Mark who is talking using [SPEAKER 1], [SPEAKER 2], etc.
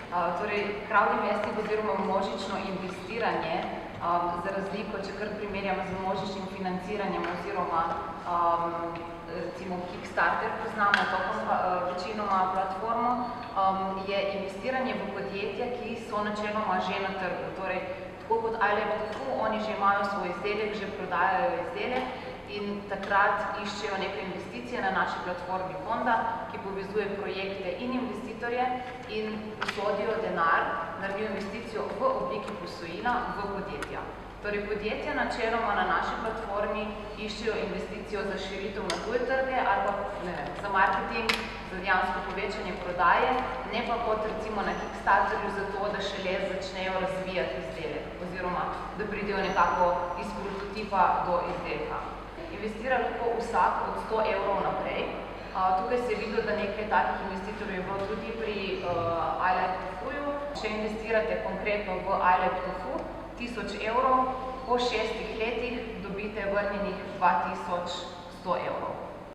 [SPEAKER 1] Torej, crowdinvesting oziroma množično investiranje, za razliko, če kar primerjamo z množičnim financiranjem oziroma recimo Kickstarter, poznamo to večinoma platformo, je investiranje v podjetja, ki so načeloma že na trgu. Torej, tako kot iLab2Fu, oni že imajo svoj izdelek, že prodajajo izdelek in takrat iščejo neke investicije na naši platformi fonda, ki povezuje projekte in investitorje in posodijo denar, naredijo investicijo v obliki posojila v podjetja. Torej, podjetja načeloma na naši platformi iščejo investicijo za širitev na tuje trge ali pa za marketing, za dejansko povečanje prodaje, ne pa kot recimo na Kickstarterju za to, da šele začnejo razvijati izdelek oziroma da pridejo nekako iz prototipa do izdelka. Investira lahko vsak od 100 evrov naprej. Tukaj se je videlo, da nekaj takih investitorjev je bilo tudi pri iLab2Fuju. Če investirate konkretno v iLab2Fu 1000 evrov, po 6 letih dobite vrnjenih 2100 evrov.